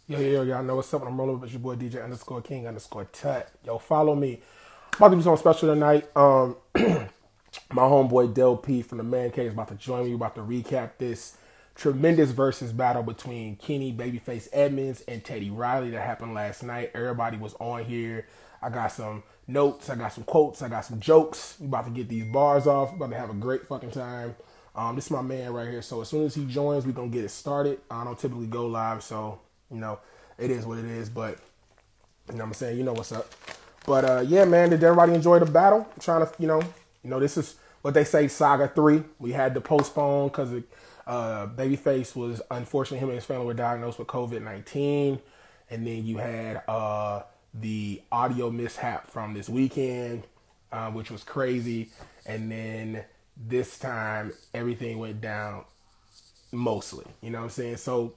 Y'all know what's up. I'm rolling with your boy DJ underscore King underscore Tut. Yo, follow me. About to do something special tonight. My homeboy Delp P from the Man Cave is about to join me. We're about to recap this tremendous versus battle between Kenny Babyface Edmonds and Teddy Riley that happened last night. Everybody was on here. I got some notes, I got some quotes, I got some jokes. We about to get these bars off. We're about to have a great fucking time. This is my man right here. So as soon as he joins, we're gonna get it started. I don't typically go live, so you know, it is what it is. But you know what I'm saying? You know what's up. But yeah, man, did everybody enjoy the battle? I'm trying to, this is what they say, Saga 3. We had to postpone because Babyface was, unfortunately, him and his family were diagnosed with COVID-19. And then you had the audio mishap from this weekend, which was crazy. And then this time, everything went down mostly. You know what I'm saying? So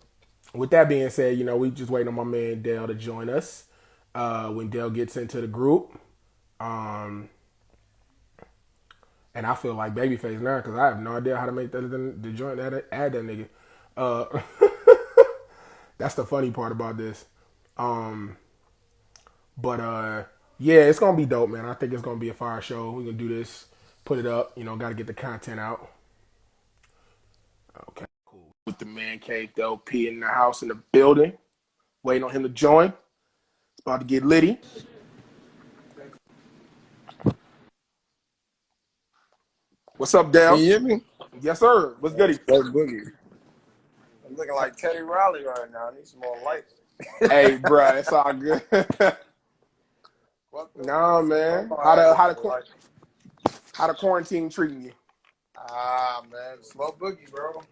with that being said, we just waiting on my man Dale to join us. When Dale gets into the group, um, and I feel like Babyface now because I have no idea how to make that the joint that add that nigga. Uh, that's the funny part about this. Um, but yeah, it's gonna be dope, man. I think it's gonna be a fire show. We're gonna do this, put it up. Got to get the content out. Okay, cool. With the man cave, Delp P in the house in the building, waiting on him to join. It's about to get litty. What's up, Can Dale? you hear me? Yes, sir. What's goody? That's Boogie. I'm looking like Teddy Riley right now. I need some more light. Hey, bro, it's all good. Nah, man. How the quarantine treating you? Man, slow Boogie, bro.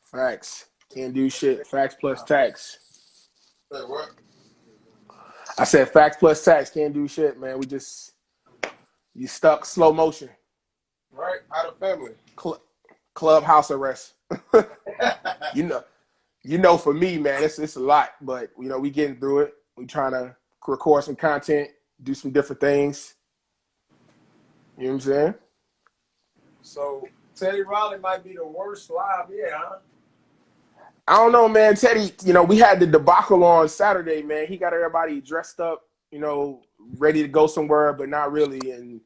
Facts. Can't do shit. Facts plus tax. Say what? I said facts plus tax. Can't do shit, man. You stuck slow motion. Right? How the family? Clubhouse arrest. you know, for me, man, it's a lot, but we getting through it. We trying to record some content, do some different things. You know what I'm saying? So Teddy Riley might be the worst live yet, huh? I don't know, man. Teddy, we had the debacle on Saturday, man. He got everybody dressed up, ready to go somewhere, but not really, and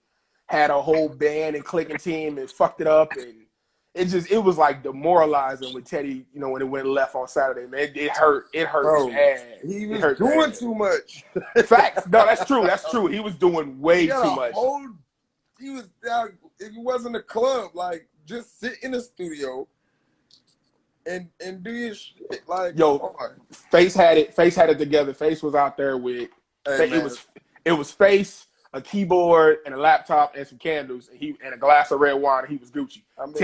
had a whole band and clicking team and fucked it up. And it was like demoralizing with Teddy, when it went left on Saturday, man. It hurt. It hurt Bro, bad. he was hurt doing bad. too much. Facts. No, that's true. That's true. He was doing way too much. He was down. If he wasn't a club, like just sit in the studio and do your shit. Like, yo, Face had it together. Face was out there with it was Face, a keyboard, and a laptop and some candles, and a glass of red wine. And he was Gucci. I mean,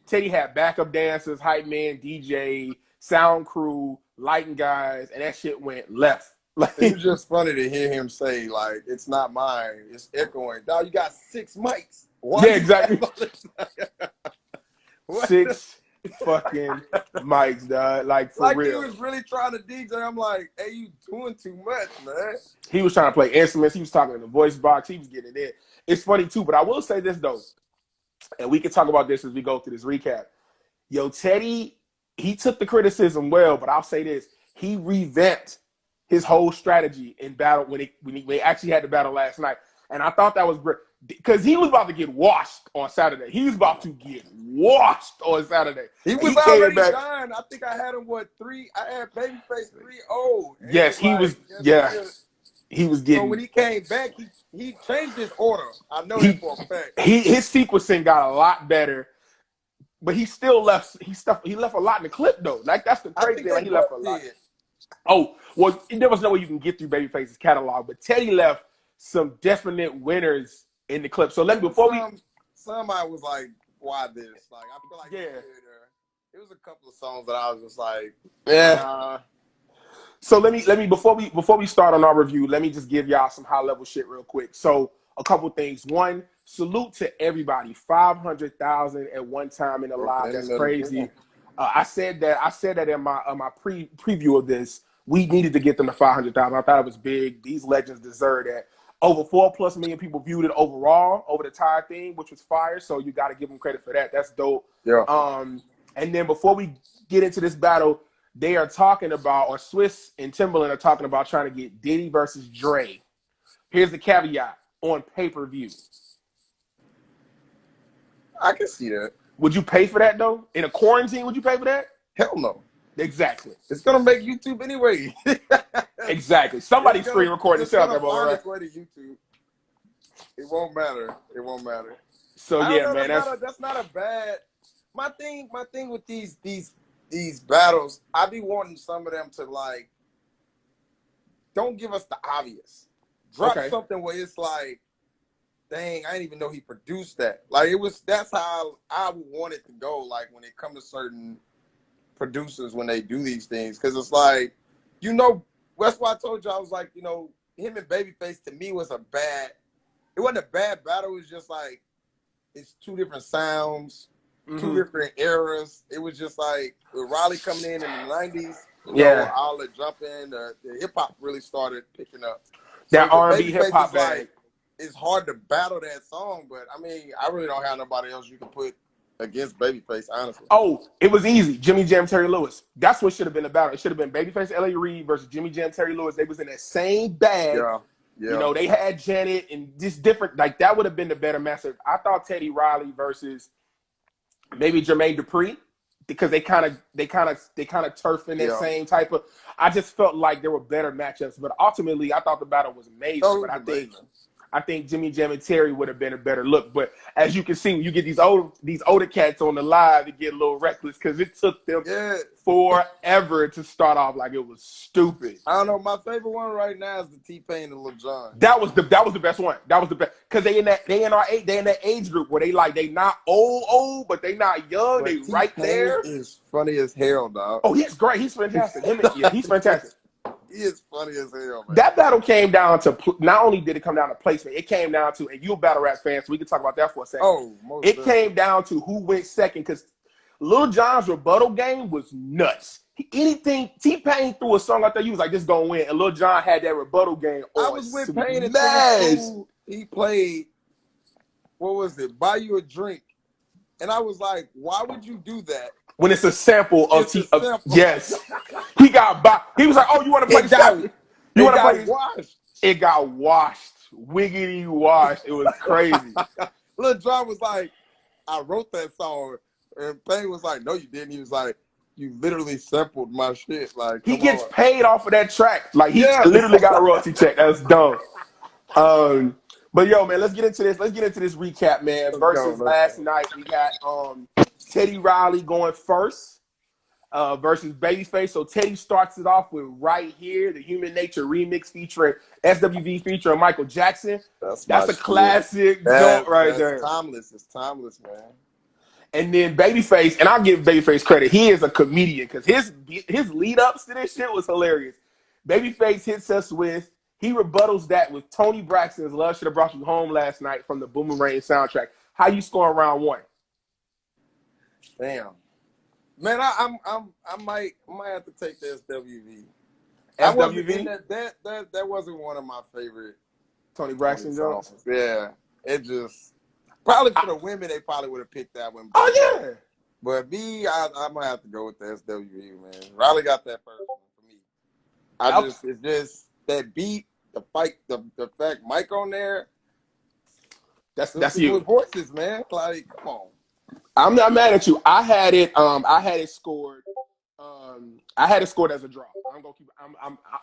Teddy had backup dancers, hype man, DJ, sound crew, lighting guys, and that shit went left. Like, it was just funny to hear him say, like, it's not mine, it's echoing. Dog, you got 6 mics. Why yeah, exactly. 6 fucking mics, dog. Like, for real. He was really trying to DJ. I'm like, hey, you doing too much, man. He was trying to play instruments. He was talking in the voice box. He was getting it in. It's funny, too, but I will say this, though, and we can talk about this as we go through this recap. Yo, Teddy, he took the criticism well, but I'll say this. He revamped his whole strategy in battle when they actually had the battle last night. And I thought that was great because he was about to get washed on Saturday. He was about to get washed on Saturday. He was already dying. I think I had him, 3? I had Babyface 3-0. Yes, he was. Yes. He was getting. So when he came back, he changed his order. I know that for a fact. His sequencing got a lot better, but he still left. He left a lot in the clip though. Like that's the crazy thing. Like, he left a lot. Oh well, there was no way you can get through Babyface's catalog, but Teddy left some definite winners in the clip. So somebody was like, "Why this?" Like I feel like it was a couple of songs that I was just like, yeah. So let me before we start on our review, let me just give y'all some high level shit real quick. So a couple things. One, salute to everybody. 500,000 at one time in the live. That's crazy. I said that in my preview of this. We needed to get them to 500,000. I thought it was big. These legends deserve that. Over 4+ million people viewed it overall over the entire thing, which was fire. So you got to give them credit for that. That's dope. Yeah. And then before we get into this battle, they are talking about, or Swiss and Timberland are talking about trying to get Diddy versus Dre. Here's the caveat: on pay-per-view. I can see that. Would you pay for that though? In a quarantine, would you pay for that? Hell no. Exactly. It's gonna make YouTube anyway. Exactly. Somebody's screen recording the shit out there, find right? its way to YouTube. It won't matter. It won't matter. So I yeah, don't know, man, that's not a bad. My thing with these battles, I be wanting some of them to like. Don't give us the obvious. Drop something where it's like, dang, I didn't even know he produced that. Like that's how I would want it to go. Like when it comes to certain producers when they do these things, because it's like, that's why I told you I was like, him and Babyface to me was a bad. It wasn't a bad battle. It was just like it's two different sounds, two different eras. It was just like with Riley coming in the '90s. All the jumping, the hip hop really started picking up. That R&B hip hop bag. Like, it's hard to battle that song, but I mean, I really don't have nobody else you can put against Babyface, honestly. Oh, it was easy. Jimmy Jam, Terry Lewis. That's what should have been the battle. It should have been Babyface, L.A. Reid versus Jimmy Jam, Terry Lewis. They was in that same bag. Yeah. They had Janet and just different. Like that would have been the better matchup. I thought Teddy Riley versus maybe Jermaine Dupri, because they kind of turf in that same type of. I just felt like there were better matchups, but ultimately I thought the battle was amazing. But I think Jimmy Jam and Terry would have been a better look. But as you can see, when you get these older cats on the live, it get a little reckless because it took them forever to start off like it was stupid. I don't know. My favorite one right now is the T-Pain and Lil Jon. That was the best one. That was the best because they in that age group where they not old, but they not young. But they T-Pain right there. Is funny as hell, dog. Oh, he's great. He's fantastic. He's fantastic. He is funny as hell, man. That battle came down to, not only did it come down to placement, it came down to, and you're a battle rap fan, so we can talk about that for a second. It came down to who went second, because Lil Jon's rebuttal game was nuts. Anything, T-Pain threw a song out there, he was like, this gonna win, and Lil Jon had that rebuttal game on. I was with Pain and he played, what was it, Buy You a Drink, and I was like, why would you do that? When it's a sample of yes. He was like, oh, you want to play the You want to play washed. It got washed. Wiggity washed. It was crazy. Lil Jon was like, I wrote that song. And Payne was like, no, you didn't. He was like, you literally sampled my shit. Like, he gets paid off of that track. Like, he literally got a royalty check. That's dumb. But yo, man, let's get into this. Let's get into this recap, man. Versus last night, we got Teddy Riley going first versus Babyface. So Teddy starts it off with Right Here, the Human Nature remix featuring SWV featuring Michael Jackson. That's a classic joke right there. It's timeless. It's timeless, man. And then Babyface, and I'll give Babyface credit. He is a comedian because his lead ups to this shit was hilarious. Babyface hits us with, he rebuttals that with Tony Braxton's Love Should Have Brought You Home Last Night from the Boomerang soundtrack. How you scoring round one? Damn, man, I might have to take the SWV. That wasn't one of my favorite Tony Braxton songs. Yeah, it just probably for the women they probably would have picked that one. Oh yeah, but me, I might have to go with the SWV, man. Riley got that first one for me. It's just that beat, the fight, the fact Mike on there. That's you. With voices, man. Like, come on. I'm not mad at you. I had it scored. I had it scored as a draw. I'm gonna keep.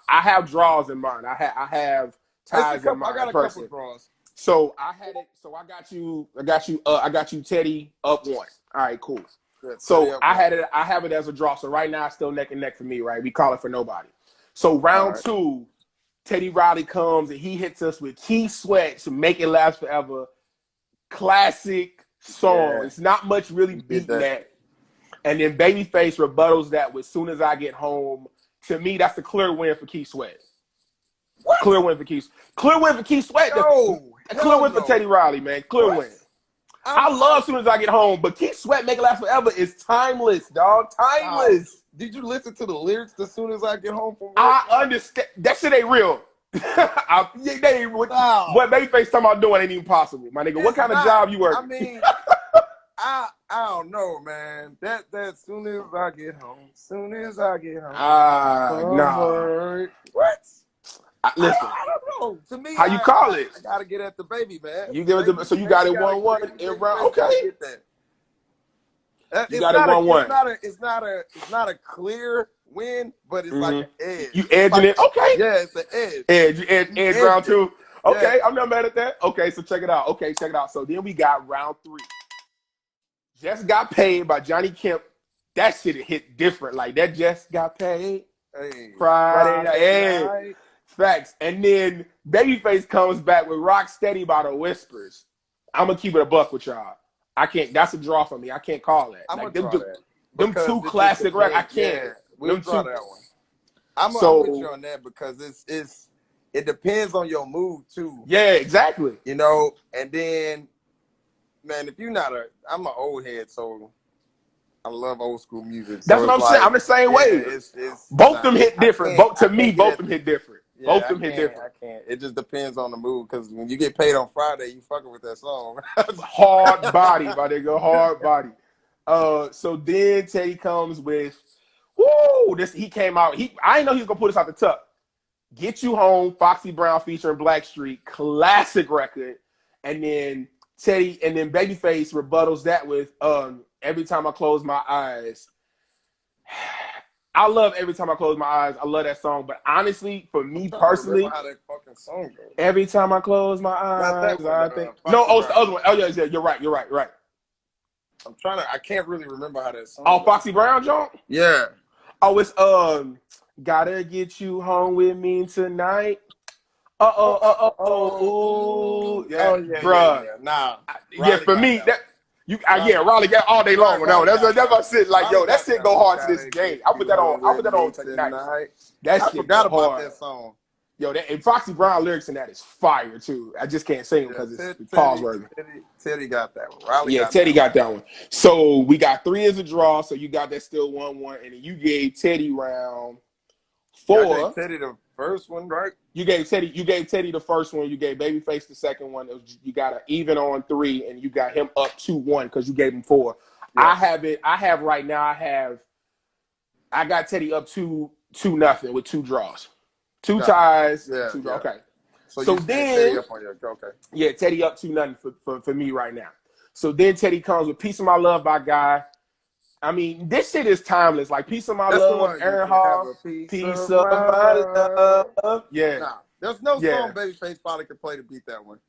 I have draws in mind. I have ties in mind. I got a couple draws. So I had it. So I got you. Teddy up one. All right, cool. Good. So I have it as a draw. So right now it's still neck and neck for me. Right, we call it for nobody. So round two, Teddy Riley comes and he hits us with Keith Sweat to Make It Last Forever. Classic song. Yeah. It's not much really beating that. And then Babyface rebuttals that with Soon As I Get Home. To me, that's a clear win for Keith Sweat. What? Clear win for Keith Sweat. Clear win for Teddy Riley, man. Clear win. I love Soon As I Get Home, but Keith Sweat Make It Last Forever is timeless, dog. Timeless. Did you listen to the lyrics as Soon As I Get Home from work? I understand. That shit ain't real. What Babyface talking about doing ain't even possible, my nigga. What kind of job you working? I mean, I don't know, man. That soon as I get home, Nah. What? Listen. I don't know. To me, How you call it? I gotta get at the baby, man. You give it so you got it 1-1 in round. Okay. Get that. You got it 1-1. It's not a clear win, but it's like an edge. You edging it? Okay. Yeah, it's an edge. Edge round 2. Okay, yeah. I'm not mad at that. Okay, so check it out. So then we got round 3. Just Got Paid by Johnny Kemp. That shit hit different. Like that just got paid. Hey, Friday night. Facts. And then Babyface comes back with Rock Steady by the Whispers. I'm gonna keep it a buck with y'all. I can't. That's a draw for me. I can't call that. I'm like, gonna draw that. Them two classic records. I can't. Yeah, we'll draw that one. I'm with you on that because it depends on your mood too. Yeah, exactly. You know, and then, man, if you're not I'm an old head, so I love old school music. That's what I'm saying. I'm the same way. Both them hit different. Both them hit different. Yeah, both them hit different. I can't. It just depends on the mood because when you get paid on Friday, you fucking with that song. Hard body, my nigga. Hard body. So then Teddy comes with, he came out. I didn't know he was gonna put this out the tuck. Get You Home, Foxy Brown featuring Blackstreet, classic record. And then Babyface rebuttals that with Every Time I Close My Eyes. I love Every Time I Close My Eyes. I love that song. But honestly, for me personally, how that fucking song goes. Every time I close my eyes, I think. No, it's the other one. Oh yeah, you're right. I can't really remember how that song. Oh, Foxy Brown, John? Yeah. Oh, it's Gotta Get You Home With Me Tonight. Yeah, bruh. Yeah. Nah. Yeah, for me, Raleigh got all day long. No, that's my shit. Like, yo, that shit go hard to this day. I put that on tonight. That shit forgot go about hard. that song. Yo, and Foxy Brown lyrics in that is fire too. I just can't sing them because it's pause worthy. Teddy got that one. Teddy got that one. So we got 3 as a draw. So you got that still 1-1, and then you gave Teddy round 4. I gave Teddy the first one, right? You gave Teddy the first one. You gave Babyface the second one. You got an even on 3, and you got him up 2-1 because you gave him 4. Yeah. I got Teddy up 2-0 with 2 draws. 2 ties. Yeah. 2 draws. Okay. So then Teddy up on your, okay. Yeah, Teddy up 2-0 for me right now. So then Teddy comes with Piece of My Love by Guy. I mean, this shit is timeless. Like Piece of My Love, Aaron Hall, Piece of My Love. Yeah. Nah, there's no song Babyface probably could play to beat that one.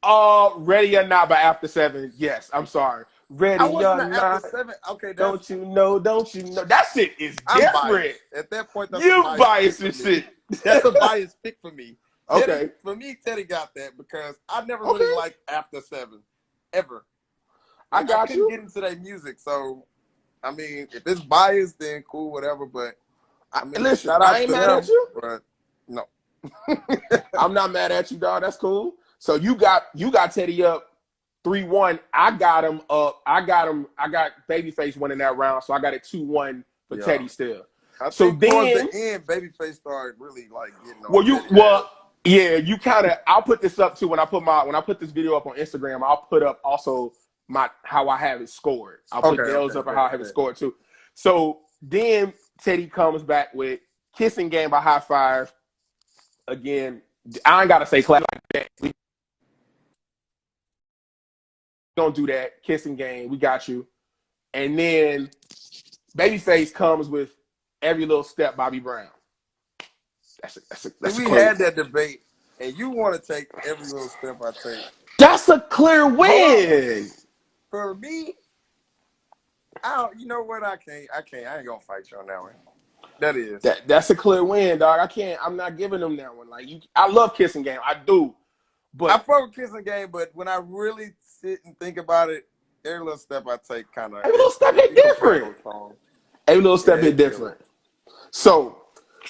Ready or Not by After 7. Yes, I'm sorry. Ready or Not. After 7. Okay, don't you know? That shit is different. At that point, that's you biased and shit. That's a biased pick for me. Okay. For me, Teddy got that because I never really liked After 7 ever. I couldn't get into that music, so I mean, if it's biased, then cool, whatever. But I mean, listen, I ain't mad at you. But no, I'm not mad at you, dog. That's cool. So you got Teddy up 3-1. I got him up. I got Babyface winning that round, so I got it 2-1 for Teddy still. I think towards the end, Babyface started really like getting on. You kind of. I'll put this up too when I put this video up on Instagram. I'll put up also how I have it scored. I'll put Dale's up and how I have it scored too. So then Teddy comes back with Kissing Game by High Five. Again, I ain't gotta say clap like that. We don't do that. Kissing Game, we got you. And then Babyface comes with Every Little Step, Bobby Brown. We had that debate, and you want to take Every Little Step I take. That's a clear win. For me, you know what? I can't. I ain't gonna fight you on that one. That's a clear win, dog. I'm not giving them that one. Like I love Kissing Game. I do. But I fuck with Kissing Game, but when I really sit and think about it, Every Little Step I take kind of. Every Little Step hit different. Every Little Step hit different. So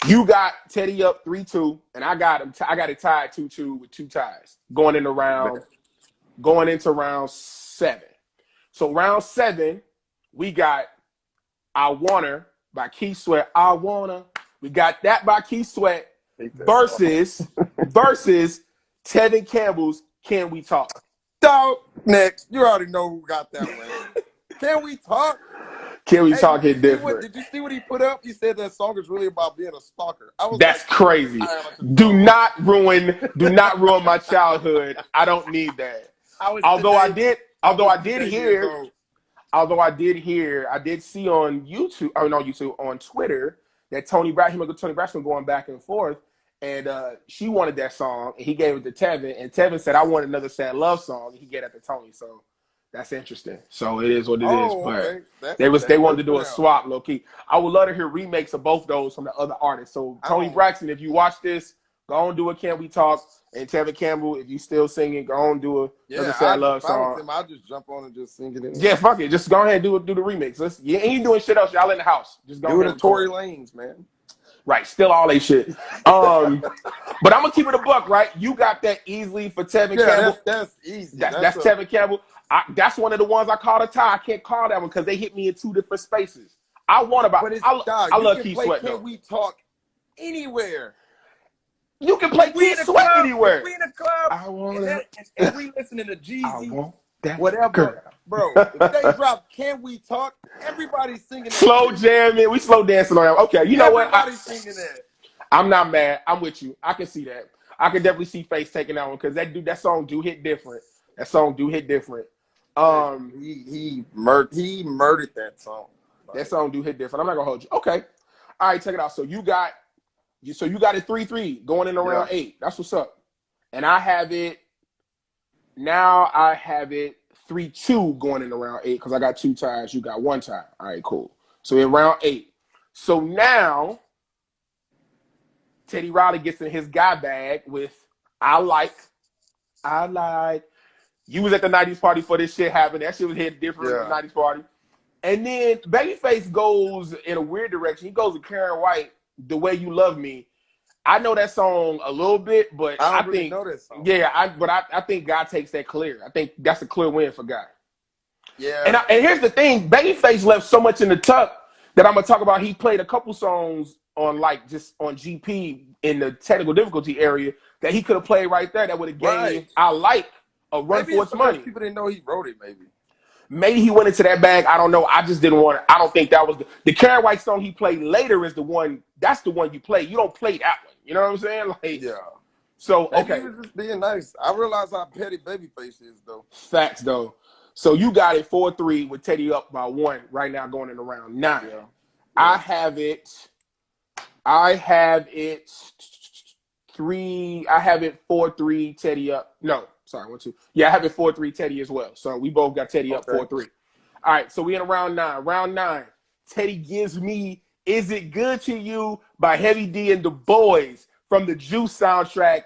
you got Teddy up 3-2, and I got it tied 2-2 with 2 ties going into round 7. So round 7, we got I Want Her by Keith Sweat. I Wanna. We got that by Keith Sweat versus Tevin Campbell's Can We Talk. Dog, next. You already know who got that one. Can We Talk? Can We Talk hit different? Did you see what he put up? He said that song is really about being a stalker. I was That's like, crazy. Do not ruin my childhood. I don't need that. Although I did hear, I did see on YouTube, on Twitter, that Tony Braxton going back and forth, and she wanted that song, and he gave it to Tevin, and Tevin said, "I want another sad love song," and he gave it to Tony. So that's interesting. So it is what it is. But okay. they wanted to do a swap, low key. I would love to hear remakes of both those from the other artists. So Tony Braxton, if you watch this, go on, do a Can We Talk. And Tevin Campbell, if you still singing, go on, do another sad love song. I'll just jump on and just sing it in. Yeah, fuck it. Just go ahead and do the remix. You ain't doing shit else. Y'all in the house. Just go ahead. Do it Tory Lanez, man. Right, still all they shit. But I'm gonna keep it a buck, right? You got that easily for Tevin Campbell. That's easy. That's Tevin Campbell. That's one of the ones I call a tie. I can't call that one because they hit me in two different spaces. I love Keith Sweat. Can We Talk anywhere? You can play Keith Sweat anywhere. We in a club. I want and we listening to Jeezy. Whatever, girl. Bro. If they drop Can We Talk, everybody's singing that. Slow jamming. We slow dancing on that. Okay, you know what? Everybody's singing that. I'm not mad. I'm with you. I can see that. I can definitely see Face taking that one because that song do hit different. That song do hit different. He murdered that song. That song do hit different. I'm not gonna hold you. Okay. All right, check it out. So you got it 3-3 going in around 8. That's what's up. And I have it 3-2 going in around 8 because I got 2 ties. You got 1 tie. All right, cool. So in round 8. So now Teddy Riley gets in his guy bag with I like. You was at the 90s party for this shit happened. That shit was hit different at the 90s party. And then Babyface goes in a weird direction. He goes to Karen White, The Way You Love Me. I know that song a little bit, but I think really know this song. Yeah, I think God takes that clear. I think that's a clear win for God. Yeah. And here's the thing, Babyface left so much in the tuck that I'm gonna talk about. He played a couple songs on just on GP in the technical difficulty area that he could have played right there. That would have gave I like a run for its money. People didn't know he wrote it. Maybe he went into that bag. I don't know. I just didn't want it. I don't think that was the Karen White song he played later is the one. That's the one you play. You don't play that one. You know what I'm saying? Like, yeah. So, maybe he was just being nice. I realize how petty Babyface is, though. Facts, though. So you got it 4-3 with Teddy up by 1 right now going in round 9. Yeah. I have it 4-3 Teddy up. No, sorry, 1-2. Yeah, I have it 4-3 Teddy as well. So we both got Teddy up 4-3. All right, so we in round 9. Round 9, Teddy gives me Is It Good to You by Heavy D and the Boys from the Juice soundtrack.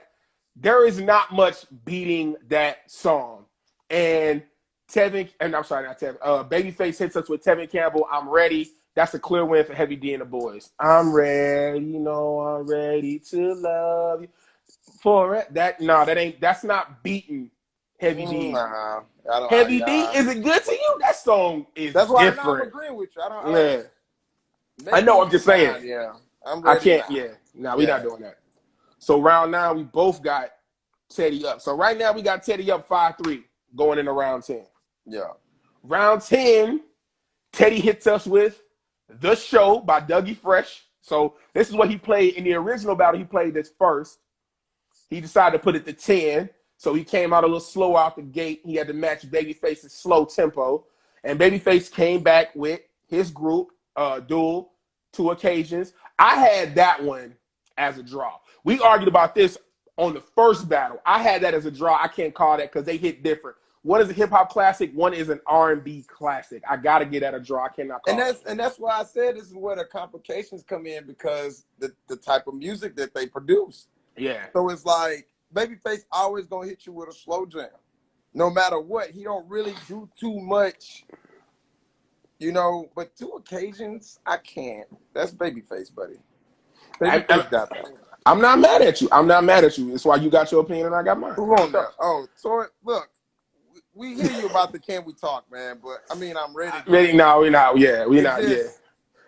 There is not much beating that song. And Babyface hits us with Tevin Campbell, I'm Ready. That's a clear win for Heavy D and the Boys. I'm ready, I'm ready to love you. That's not beating Heavy D. Nah, Heavy D, Is It Good to You? That song is That's why different. I'm agreeing with you. I know, I'm just saying. Yeah. I can't, we're not doing that. So round 9, we both got Teddy up. So right now we got Teddy up 5-3 going into round 10. Yeah. Round 10, Teddy hits us with The Show by Dougie Fresh. So this is what he played in the original battle. He played this first. He decided to put it to 10. So he came out a little slow out the gate. He had to match Babyface's slow tempo. And Babyface came back with his group, Duel, 2 occasions. I had that one as a draw. We argued about this on the first battle. I had that as a draw. I can't call that because they hit different. One is a hip-hop classic. One is an R&B classic. I got to get at a draw. I cannot call it. And that's why I said this is where the complications come in because the type of music that they produce. Yeah. So it's like Babyface always going to hit you with a slow jam. No matter what. He don't really do too much. But 2 occasions, I can't. That's Babyface, buddy. Babyface got that. I'm not mad at you. That's why you got your opinion and I got mine. Who on that? Oh, so look. We hear you about the Can We Talk, man, but I'm ready. Ready? No, we're not. Yeah, we're not. Yeah.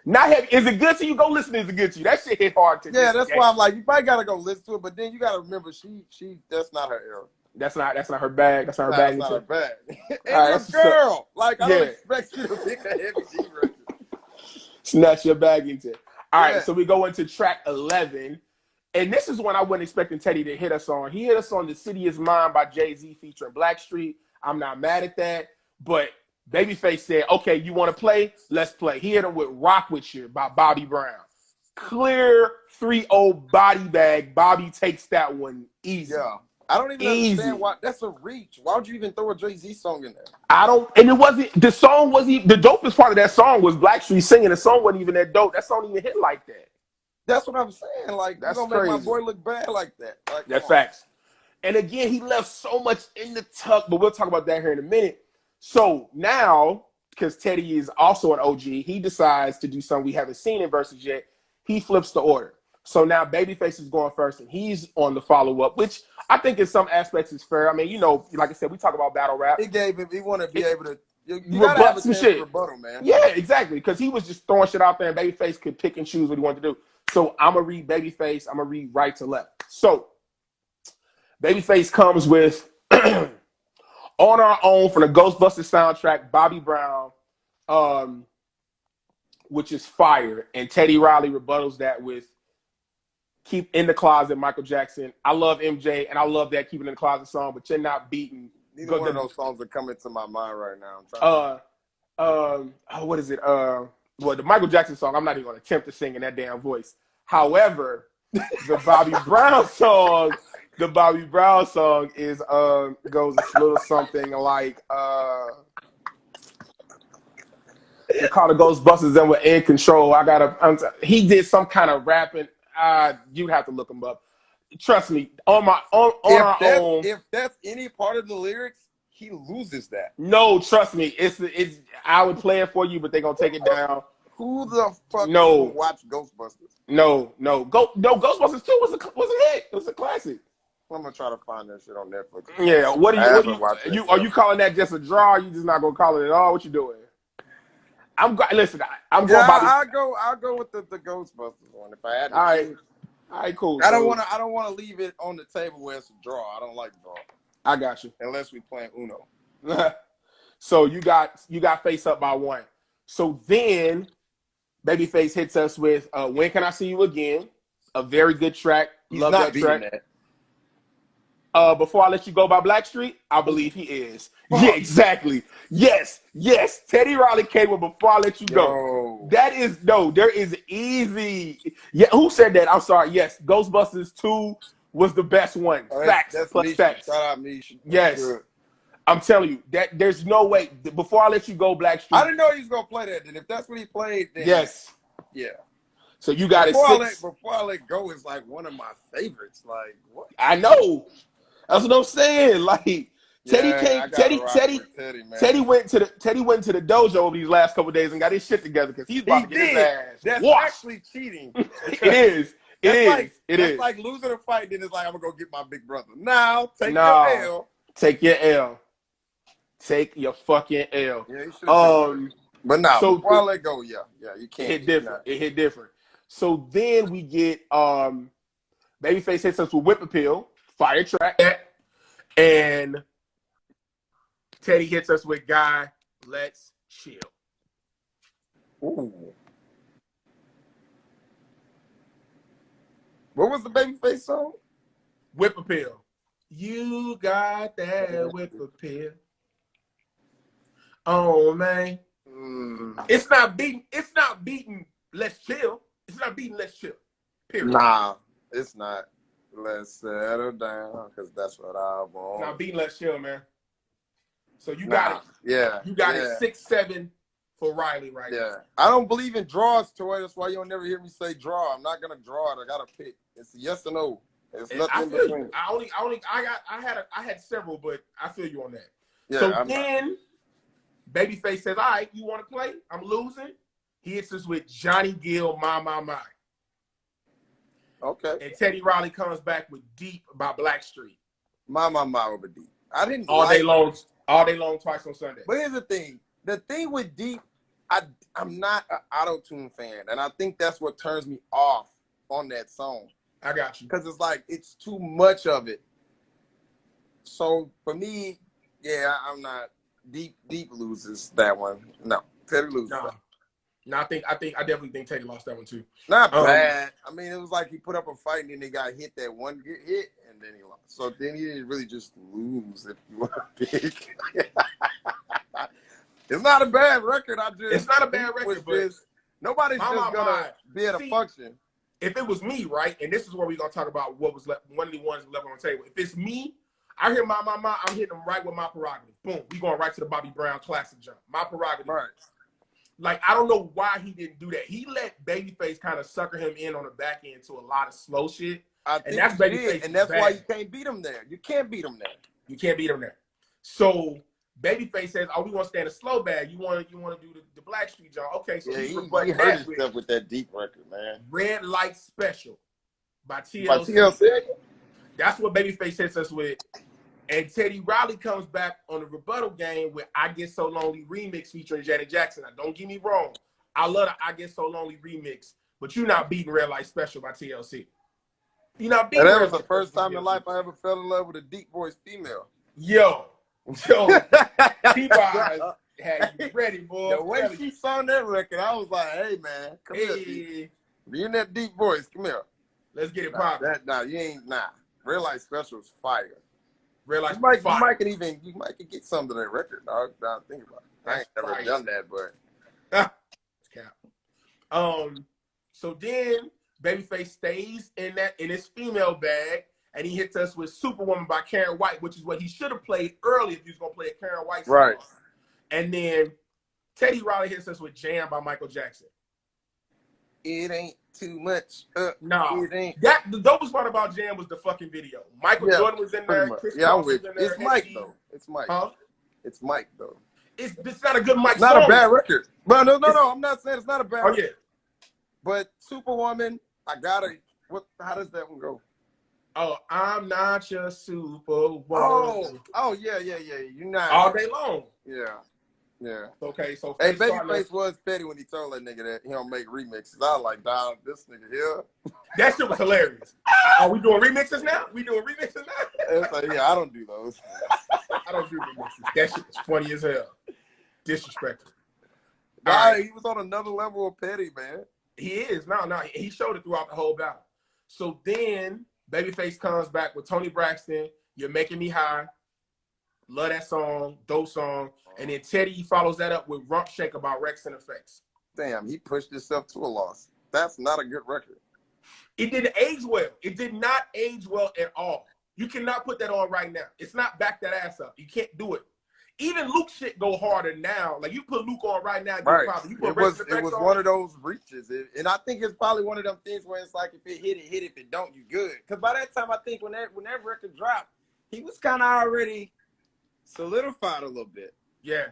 Not heavy. Is It Good to You? Go listen to Is It Good to You. That shit hit hard to Yeah, that's why I'm like, you probably gotta go listen to it, but then you gotta remember she that's not her era. That's not her bag. That's not her bag. That's not her bag. All And right, your that's girl. Like, I don't yeah. expect you to pick a heavy G record. Snatch your bag into. All Yeah. right, so we go into track 11. And this is one I wasn't expecting Teddy to hit us on. He hit us on The City Is Mine by Jay-Z featuring Blackstreet. I'm not mad at that. But Babyface said, okay, you want to play? Let's play. He hit him with Rock With You by Bobby Brown. Clear 3-0 body bag. Bobby takes that one easy. Yeah. I don't even understand why. That's a reach. Why would you even throw a Jay-Z song in there? I don't, and it wasn't, the song wasn't, the dopest part of that song was Blackstreet singing. The song wasn't even that dope. That song didn't even hit like that. That's what I'm saying. Like, that's you don't make my boy look bad like that. Like, that's facts. And again, he left so much in the tuck, but we'll talk about that here in a minute. So now, because Teddy is also an OG, he decides to do something we haven't seen in Verzuz yet. He flips the order. So now Babyface is going first, and he's on the follow-up, which I think in some aspects is fair. I mean, you know, like I said, we talk about battle rap. He want to be able to, you gotta have a chance to rebuttal, man. Yeah, exactly, because he was just throwing shit out there, and Babyface could pick and choose what he wanted to do. So I'm going to read Babyface. I'm going to read right to left. So Babyface comes with On Our Own from the Ghostbusters soundtrack, Bobby Brown, which is fire. And Teddy Riley rebuttals that with Keep in the Closet, Michael Jackson. I love MJ, and I love that Keep in the Closet song, but you're not beating. Neither one of those songs are coming to my mind right now. What is it? Well, the Michael Jackson song, I'm not even going to attempt to sing in that damn voice. However, the Bobby Brown song is goes a little something like they call the Ghostbusters and we're in control. He did some kind of rapping. You'd have to look him up. Trust me, on our own. If that's any part of the lyrics, he loses that. No, trust me. It's I would play it for you, but they're gonna take it down. Who the fuck watch Ghostbusters? No. Ghostbusters 2 was a hit. It was a classic. I'm gonna try to find that shit on Netflix. Yeah, are you calling that just a draw? Or you just not gonna call it at all? What you doing? I'm going I'll go with the Ghostbusters one if I had to. All right, cool. I don't want to leave it on the table where it's a draw. I don't like draw. I got you. Unless we playing Uno. So you got Face Up by 1. So then Babyface hits us with When Can I See You Again? A very good track. Love that track. Before I Let You Go by Blackstreet, I believe he is. Yeah, exactly. Yes. Teddy Riley came with Before I Let You Go. There is easy. Yeah, who said that? I'm sorry. Yes, Ghostbusters 2 was the best one. Facts plus facts. Shout out Misha. Yes. I'm telling you, that there's no way. Before I Let You Go, Blackstreet. I didn't know he was gonna play that. Then if that's what he played, then yes. Yeah. So you got it. Before I Let Go is like one of my favorites. Like what? I know. That's what I'm saying. Like Teddy went to the dojo over these last couple of days and got his shit together because he's about to get his ass. That's actually cheating. It is. Like losing a fight, then it's like I'm gonna go get my big brother. Now take your L. Take your L. Take your fucking L. Yeah, you should. But now, so before I Let Go, yeah, you can't. It hit different. So then we get Babyface hits us with Whip Appeal, fire track, and Teddy hits us with Guy, Let's Chill. Ooh. What was the Babyface song? Whip Appeal. You got that whip appeal. Oh man. It's not beating Let's Chill. It's not beating Let's Chill. Period. Nah, it's not. Let's settle down, because that's what I want. It's not beating Let's Chill, man. So you got it. Yeah. You got it 6-7 for Riley right now. I don't believe in draws, Toy. That's why you don't never hear me say draw. I'm not gonna draw it. I gotta pick. It's a yes or no. It's nothing in between. I had several, but I feel you on that. Yeah, so then Babyface says, all right, you want to play? I'm losing. He hits us with Johnny Gill, My. Okay. And Teddy Riley comes back with Deep by Blackstreet. My over Deep. I didn't all day long, twice on Sunday. But here's the thing. The thing with Deep, I'm not an auto-tune fan, and I think that's what turns me off on that song. I got you. Because it's like, it's too much of it. So for me, yeah, I'm not deep loses that one. No, Teddy loses. Nah. No, I definitely think Teddy lost that one too. Not bad. I mean, it was like he put up a fight and then he got hit that one hit and then he lost. So then he didn't really just lose if you want to pick. It's not a bad record. It's not a bad record, but nobody's just gonna be at a function. If it was me, right, and this is where we're gonna talk about what was left, one of the ones left on the table. If it's me, I hear my, I'm hitting them right with my prerogative. Boom, we going right to the Bobby Brown classic jump. My prerogative. Right. Like, I don't know why he didn't do that. He let Babyface kind of sucker him in on the back end to a lot of slow shit. And that's Babyface, and that's why you can't beat him there. You can't beat him there. You can't beat him there. So Babyface says, "Oh, we want to stay in a slow bag. You want to do the Blackstreet John? Okay." So he hurt himself with that deep record, man. Red Light Special by TLC. That's what Babyface hits us with. And Teddy Riley comes back on the rebuttal game with "I Get So Lonely" remix featuring Janet Jackson. Now, don't get me wrong, I love the "I Get So Lonely" remix, but you're not beating Red Light Special by TLC. You're not beating. And that was the first time in life I ever fell in love with a deep voice female. Yo, T.U.T had you ready, boy. The way she sung that record, I was like, "Hey, man, come here, be in that deep voice. Come here, let's get it poppin'." You ain't Red Light Special is fire. Red Light you might can get some of that record, dog. Now think about it. I ain't never done that, but cap. So then Babyface stays in his female bag, and he hits us with "Superwoman" by Karen White, which is what he should have played early if he was gonna play a Karen White song. Right. And then Teddy Riley hits us with "Jam" by Michael Jackson. It ain't too much. No, it ain't. The dopest part about Jam was the fucking video. Michael Jordan was in there. Chris Cross was in there. It's Mike though. It's Mike. Huh? It's Mike though. It's not a good Mike. Not a bad record. But no. I'm not saying it's not a bad. Oh yeah. But Superwoman, how does that one go? Oh, I'm not your superwoman. Oh yeah. You're not all day long. Yeah. Okay, so hey, Babyface was petty when he told that nigga that he don't make remixes. I was like, dog, this nigga here. That shit was hilarious. Are we doing remixes now? It's like, yeah, I don't do those. I don't do remixes. That shit was funny as hell. Disrespectful. He was on another level of petty, man. He is. No, he showed it throughout the whole battle. So then Babyface comes back with Tony Braxton, "You're Making Me High." Love that song, dope song. And then Teddy follows that up with "Rump Shake" about Rex and Effects. Damn, he pushed himself to a loss. That's not a good record. It didn't age well. It did not age well at all. You cannot put that on right now. It's not back that ass up. You can't do it. Even Luke shit go harder now. Like, you put Luke on right now, right. You put Rex and Effects it was on. One of those reaches. And I think it's probably one of them things where it's like, if it hit, if it don't, you good. Because by that time, I think when that record dropped, he was kind of already solidified a little bit. Yeah.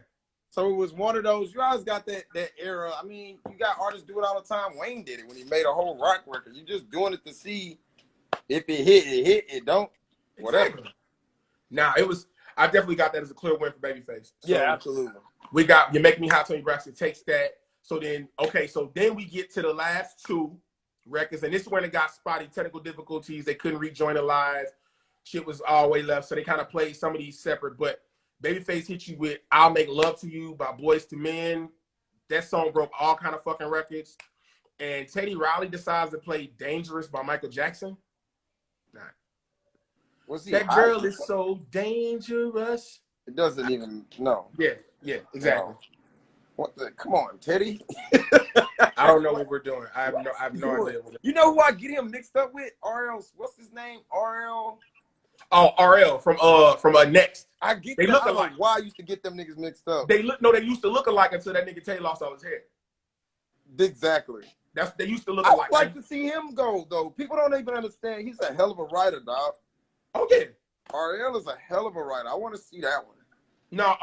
So it was one of those, you always got that era. I mean, you got artists do it all the time. Wayne did it when he made a whole rock record. You're just doing it to see if it hit, it don't, whatever. Exactly. Nah, I definitely got that as a clear win for Babyface. So yeah, absolutely. We got "You Make Me Hot." Tony Braxton takes that. So then we get to the last two records, and this is when it got spotty, technical difficulties. They couldn't rejoin the live. Shit was all the way left, so they kind of played some of these separate, but Babyface hit you with "I'll Make Love to You" by Boyz II Men. That song broke all kind of fucking records. And Teddy Riley decides to play "Dangerous" by Michael Jackson. Nah. That girl is so dangerous. It doesn't even, no. Yeah, exactly. No. What the, come on, Teddy. I don't know what we're doing. I have no idea. You know who I get him mixed up with? RL, what's his name? RL. Oh, RL from Next. I get they look alike. Why I used to get them niggas mixed up? They used to look alike until that nigga Tay lost all his hair. Exactly. They used to look alike. I'd like to see him go though. People don't even understand. He's a hell of a writer, dog. Oh yeah. RL is a hell of a writer. I want to see that one. No,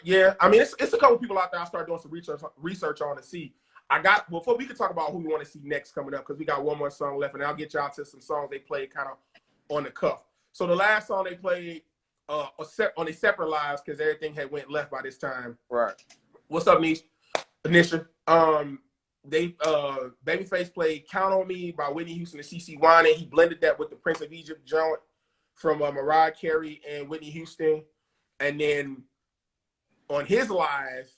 yeah. I mean, it's a couple people out there I started doing some research on to see. Before we can talk about who we want to see next coming up, because we got one more song left, and I'll get y'all to some songs they played kind of on the cuff. So the last song they played on a separate lives, because everything had went left by this time. Right. What's up, Nisha? They Babyface played "Count on Me" by Whitney Houston and CeCe Winans. He blended that with the Prince of Egypt joint from Mariah Carey and Whitney Houston. And then on his live,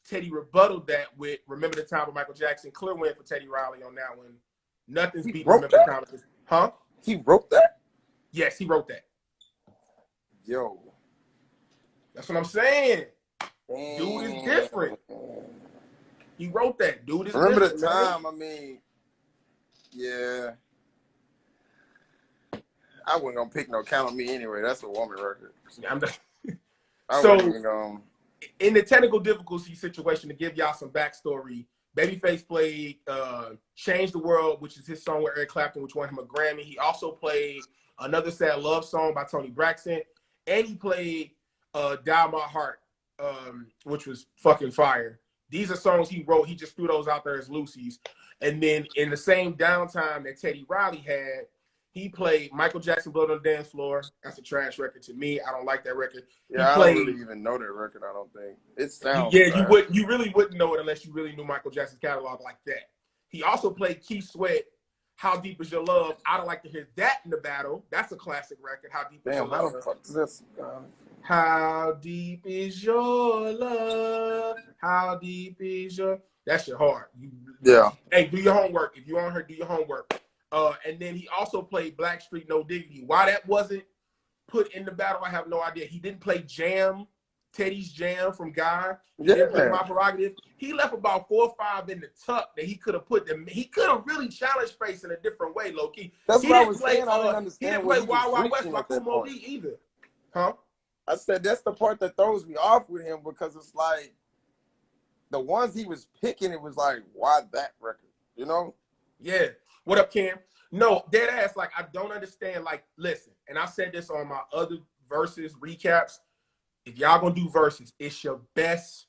Teddy rebutted that with Remember the Time with Michael Jackson. Clear win for Teddy Riley on that one. Nothing's beat Remember the Time. Huh? He wrote that? Yes, he wrote that. Yo. That's what I'm saying. Dude is different. He wrote that. Dude is Remember different. the Time, man. I mean, yeah. I wasn't going to pick no Count on Me anyway. That's a woman record. In the technical difficulty situation, to give y'all some backstory, Babyface played Change the World, which is his song with Eric Clapton, which won him a Grammy. He also played Another Sad Love Song by Toni Braxton. And he played Dial My Heart, which was fucking fire. These are songs he wrote. He just threw those out there as loosies. And then in the same downtime that Teddy Riley had, he played Michael Jackson, Blood on the Dance Floor. That's a trash record to me. I don't like that record. Yeah, I don't really even know that record, I don't think. It sounds bad. You really wouldn't know it unless you really knew Michael Jackson's catalog like that. He also played Keith Sweat, How Deep Is Your Love? I don't like to hear that in the battle. That's a classic record. How Deep Is Your Love? How the fuck is this? How deep is your love? How deep is your... That shit hard. Hey, do your homework. If you on her, do your homework. And then he also played Blackstreet No Diggity. Why that wasn't put in the battle, I have no idea. He didn't play Jam, Teddy's Jam from Guy. He didn't play My Prerogative. He left about 4 or 5 in the tuck that he could have put them. He could have really challenged Face in a different way, low key. That's what I was saying. I didn't understand. He didn't play Wild Wild West by Kool Moe Dee either. Huh? I said that's the part that throws me off with him, because it's like the ones he was picking, it was like, why that record? You know? Yeah. What up, Cam? No, dead ass. Like, I don't understand. Like, listen, and I said this on my other Verzuz recaps. If y'all gonna do Verzuz, it's your best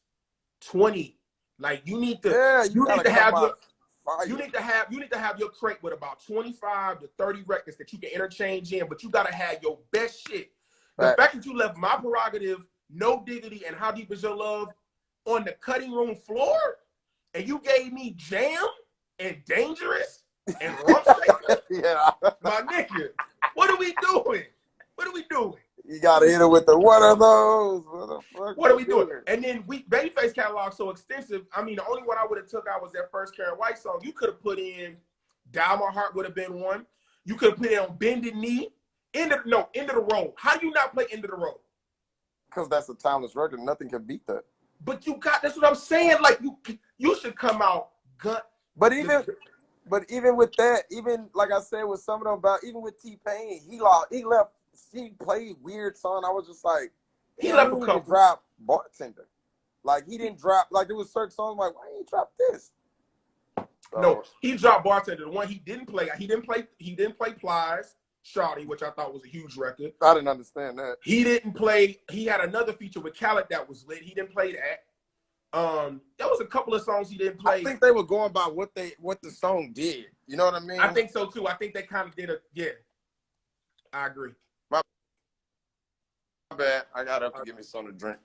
20. Like, you need to, you need to have your crate with about 25 to 30 records that you can interchange in, but you gotta have your best shit. The fact that you left My Prerogative, No Diggity, and How Deep Is Your Love on the cutting room floor, and you gave me Jam and Dangerous and Rump Shaker, my nigga, what are we doing? What are we doing? You gotta hit it with the what are those? What are we doing? And then Babyface catalog so extensive. I mean, the only one I would have took out was that first Karen White song. You could have put in Dial My Heart would have been one. You could have put it on Bended Knee. End of the Road. How do you not play End of the Road? Because that's a timeless record. Nothing can beat that. But that's what I'm saying. Like, you should come out gut. But even with that, even like I said with some of them about, even with T-Pain, he played weird song. I was just like, he left a couple. Drop Bartender. Like, he didn't drop, like, there was certain songs like, why didn't he drop this? So, no, he dropped Bartender. The one he didn't play Plies, Shawty, which I thought was a huge record. I didn't understand that. He didn't play. He had another feature with Khaled that was lit. He didn't play that. There was a couple of songs he didn't play. I think they were going by what the song did. You know what I mean? I think so too. I think they kind of did I agree. My bad. I got up to give me something to drink.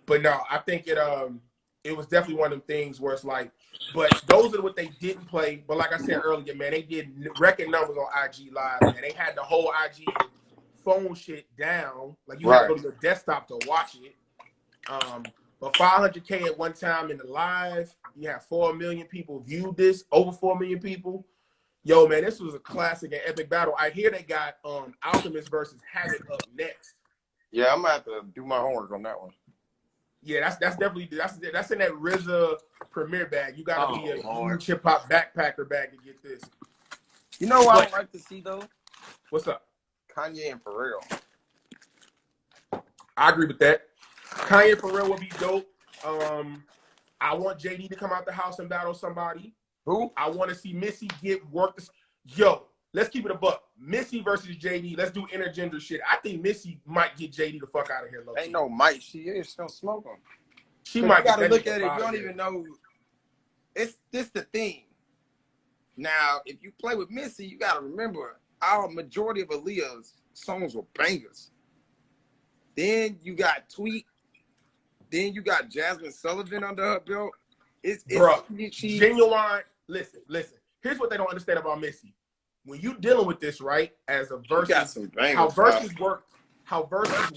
But no, I think it was definitely one of them things where it's like, but those are what they didn't play. But like I said earlier, man, they did record numbers on IG Live, man. They had the whole IG phone shit down. Like, you had to go to your desktop to watch it. But 500K at one time in the live, you had 4 million people viewed this, over 4 million people. Yo, man, this was a classic and epic battle. I hear they got Alchemist versus Havoc up next. Yeah, I'm gonna have to do my homework on that one. Yeah, that's definitely that's in that RZA premiere bag. You gotta be a huge hip hop backpacker bag to get this. You know what I'd like to see though? What's up? Kanye and Pharrell. I agree with that. Kanye and Pharrell would be dope. I want JD to come out the house and battle somebody. Who? I want to see Missy get work. Yo, let's keep it a buck. Missy versus JD. Let's do intergender shit. I think Missy might get JD the fuck out of here. Low. Ain't no might. She is. She don't smoke them. She might. You gotta look at it. You don't even know. It's this the thing. Now, if you play with Missy, you gotta remember our majority of Aaliyah's songs were bangers. Then you got Tweet. Then you got Jasmine Sullivan under her belt. It's genuine. Listen. Here's what they don't understand about Missy. when you dealing with this, right, as a versus, how versus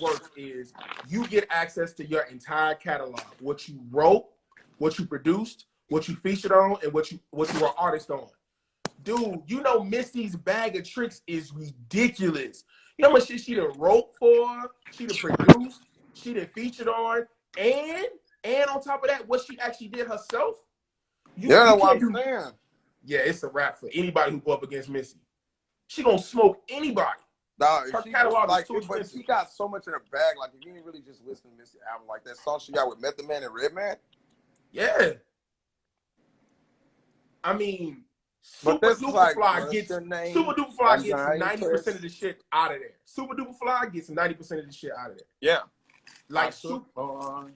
works is you get access to your entire catalog, what you wrote, what you produced, what you featured on, and what you were artist on. Dude, you know Missy's bag of tricks is ridiculous. You know how much shit she done wrote for, she done produced, she done featured on, and on top of that, what she actually did herself. You can't do. Yeah, it's a wrap for anybody who go up against Missy. She gonna smoke anybody. Dog, her catalog is too expensive. But she got so much in her bag. Like, if you ain't really just listen to Missy album, like that song she got with Method Man and Redman. Yeah. I mean, Super Duper Fly gets 90% of the shit out of there. Super Duper Fly gets 90% of the shit out of there. Yeah. Like Super.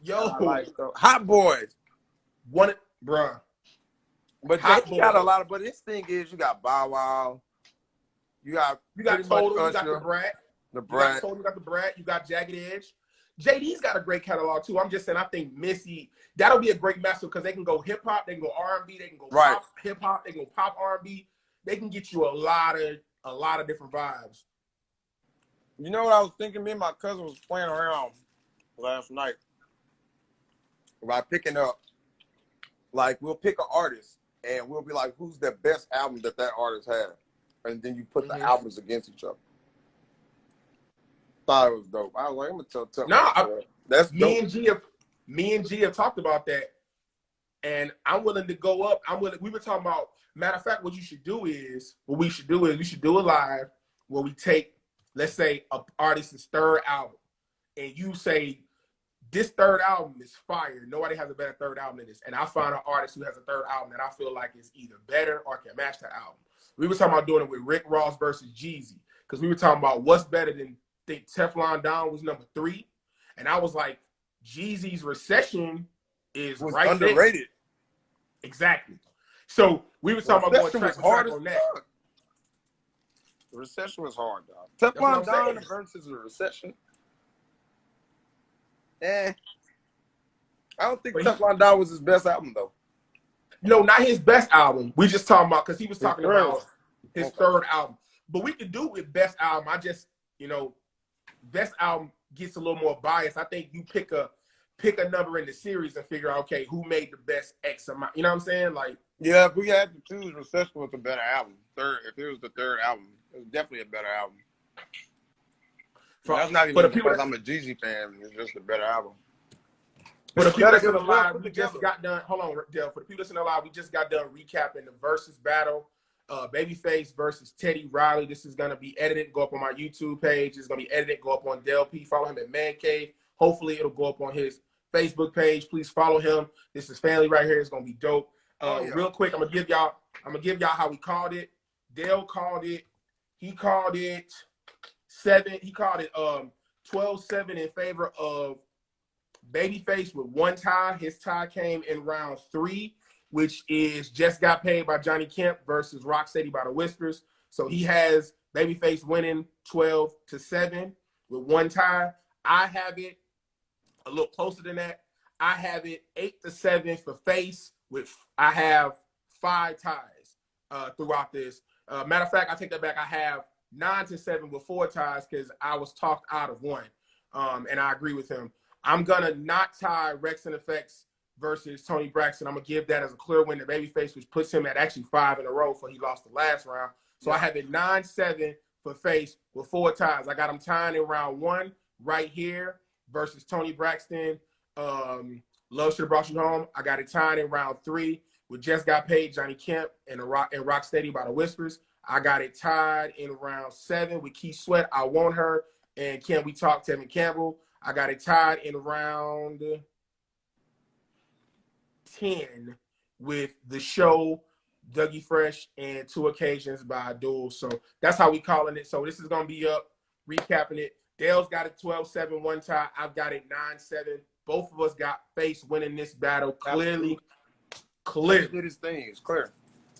Yo. Like Hot Boys. Bruh. But Jay got a lot of, but this thing is, you got Bow Wow. You got Total, you got the Brat. You got Total, you got the Brat, you got Jagged Edge. JD's got a great catalog too. I'm just saying, I think Missy, that'll be a great matchup because they can go hip hop, they can go R&B, they can go pop hip hop, they can go pop R&B. They can get you a lot of different vibes. You know what I was thinking? Me and my cousin was playing around last night by picking up, like, we'll pick an artist and we'll be like, who's the best album that artist had? And then you put the albums against each other. Thought it was dope. I was like, I'm gonna tell that's me dope. and G have talked about that, and I'm willing to go up. We were talking about, matter of fact, what we should do is we should do a live where we take, let's say, an artist's third album, and you say, this third album is fire. Nobody has a better third album than this. And I find an artist who has a third album that I feel like is either better or can match that album. We were talking about doing it with Rick Ross versus Jeezy, because we were talking about what's better than, think Teflon Don was number 3. And I was like, Jeezy's Recession was right underrated. There. Exactly. So we were talking about going track on that. The Recession was hard, dog. Teflon Don versus the Recession. I don't think Teflon Don was his best album, though. No, not his best album. We just talking about, because he was talking about his third album. But we could do it with best album. I just, best album gets a little more biased. I think you pick a number in the series and figure out, okay, who made the best X amount. You know what I'm saying? Like, yeah, if we had to choose, Recession was a better album. If it was the third album, it was definitely a better album. That's not even because I'm a Jeezy fan. It's just a better album. For the people listening live, we just got done. Hold on, Del. For the people listening live, we just got done recapping the Verzuz battle. Babyface versus Teddy Riley. This is going to be edited, go up on my YouTube page. It's going to be edited, go up on Delp P. Follow him at Man Cave. Hopefully, it'll go up on his Facebook page. Please follow him. This is family right here. It's going to be dope. Real quick, I'm gonna give y'all how we called it. Dale called it. He called it 7. He called it 12-7 in favor of Babyface with one tie. His tie came in round 3, which is Just Got Paid by Johnny Kemp versus Rocksteady by the Whispers. So he has Babyface winning 12-7 with one tie. I have it a little closer than that. I have it 8-7 for Face. I have 5 ties throughout this. Matter of fact, I take that back. I have 9-7 with 4 ties because I was talked out of one, and I agree with him. I'm gonna not tie Rex and Effects versus Tony Braxton. I'm gonna give that as a clear win to Babyface, which puts him at actually 5 in a row for he lost the last round. So I have it 9-7 for Face with 4 ties. I got him tying in round 1 right here versus Tony Braxton. Love Should Have Brought You Home. I got it tied in round 3 with Just Got Paid, Johnny Kemp, and Rocksteady by the Whispers. I got it tied in round 7 with Keith Sweat, I Want Her, and Can We Talk, Tevin Campbell. I got it tied in round 10 with The Show, Dougie Fresh, and 2 Occasions by Duel. So that's how we calling it. So this is going to be up, recapping it. Dale's got it 12-7 one tie. I've got it 9-7. Both of us got Face winning this battle clearly. Clear. He did his thing. It's clear.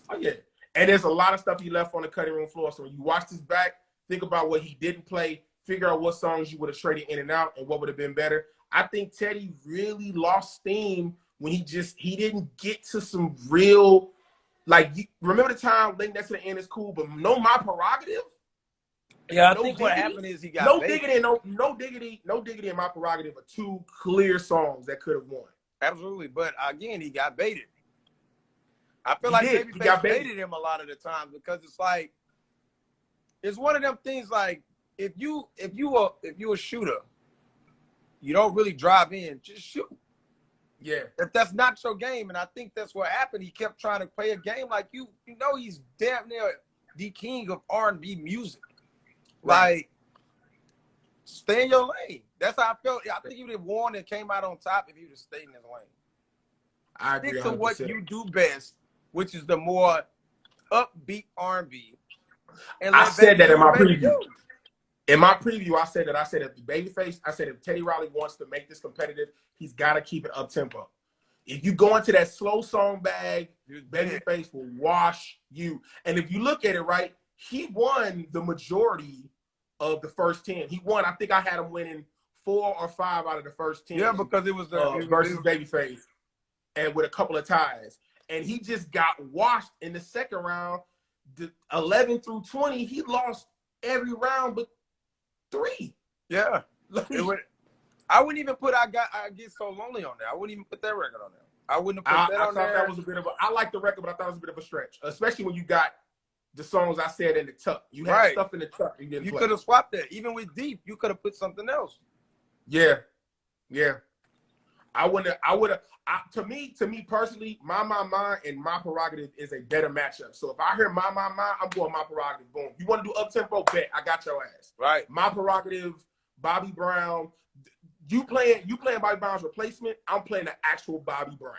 Oh, yeah. And there's a lot of stuff he left on the cutting room floor. So when you watch this back, think about what he didn't play. Figure out what songs you would have traded in and out and what would have been better. I think Teddy really lost steam when he didn't get to some real Like, remember the time Link Next to the End is cool, but no My Prerogative? Yeah, I think what happened is he got no diggity, no diggity in My Prerogative are two clear songs that could have won. Absolutely, but again, he got baited. I feel like Babyface baited him a lot of the time because it's like it's one of them things like if you a shooter, you don't really drive in, just shoot. Yeah. If that's not your game, and I think that's what happened, he kept trying to play a game like you know he's damn near the king of R&B music. Right. Like, stay in your lane. That's how I felt. I think he would have won and came out on top if he would have stayed in his lane. I agree. Stick to what you do best, which is the more upbeat R&B. And I said that in my preview. In my preview, I said if Babyface, if Teddy Riley wants to make this competitive, he's got to keep it up tempo. If you go into that slow song bag, Babyface will wash you. And if you look at it, right, he won the majority of the first 10. He won. I think I had him winning 4 or 5 out of the first 10. Yeah, because it was the versus Babyface, and with a couple of ties. And he just got washed in the second round. The 11 through 20, he lost every round but 3. Yeah. I wouldn't even put I Get So Lonely on there. I wouldn't even put that record on there. I wouldn't have put that on there. I thought that was a bit of a, I like the record, but I thought it was a bit of a stretch. Especially when you got the songs I said in the tuck. You had stuff in the tuck. You could have swapped that. Even with Deep, you could have put something else. Yeah. Yeah. To me personally, My and My Prerogative is a better matchup. So if I hear My, I'm going My Prerogative. Boom. You want to do up-tempo? Bet. I got your ass. Right. My Prerogative, Bobby Brown. You playing Bobby Brown's replacement. I'm playing the actual Bobby Brown.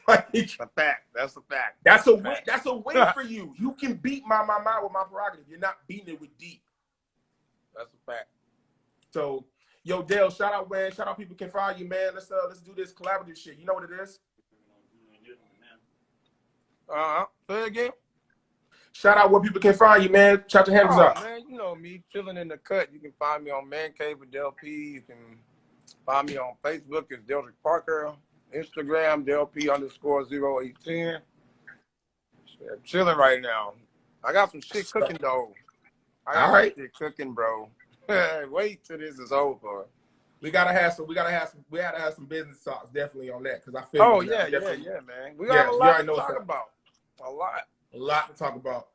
That's a fact. That's a fact. That's a win. That's a win for you. You can beat My with My Prerogative. You're not beating it with Deep. That's a fact. So, yo, Dale, shout out, man. Shout out, people can find you, man. Let's do this collaborative shit. You know what it is? Say it again. Shout out where people can find you, man. Shout your handles out. Man, you know me, chilling in the cut. You can find me on Man Cave with Delp P. You can find me on Facebook as Delrick Parker. Instagram, Delp P_0810. I'm chilling right now. I got some shit cooking though. I got some shit cooking, bro. Wait till this is over. We gotta have some business talks definitely on that because I feel. Oh yeah, man. We got a lot to talk about. A lot to talk about.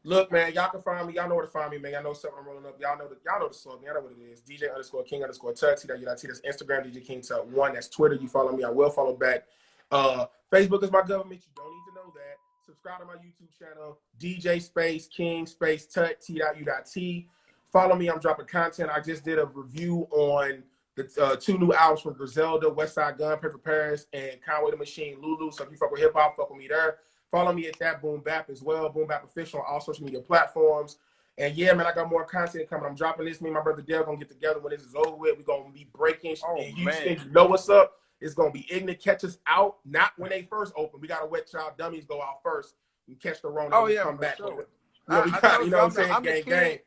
Look, man, y'all can find me. Y'all know where to find me, man. Y'all know something I'm rolling up. Y'all know the slogan. Y'all know what it is. DJ_King_T. T.U.T. That's Instagram, DJ King Tut 1. That's Twitter. You follow me, I will follow back. Facebook is my government. You don't need to know that. Subscribe to my YouTube channel, DJ Space King Space Tut T.U.T. Follow me. I'm dropping content. I just did a review on the 2 new albums from Griselda, Westside Gun, Perfect Paris, and Conway the Machine, Lulu. So if you fuck with hip hop, fuck with me there. Follow me at that Boom Bap as well. Boom Bap Official on all social media platforms. And yeah, man, I got more content coming. I'm dropping this. Me and my brother Dale gonna get together when this is over with. We're gonna be breaking in Houston. You know what's up? It's gonna be ignorant. Catch us out, not when they first open. We gotta let y'all dummies go out first and catch the Rona. Come back. Sure. We got, you know what I'm saying? Gang.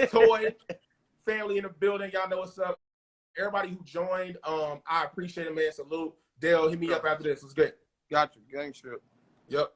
Toy, family in the building. Y'all know what's up. Everybody who joined, I appreciate it, man. Salute. Dale, hit me up after this. It's good. Got you. Gang shit. Yep.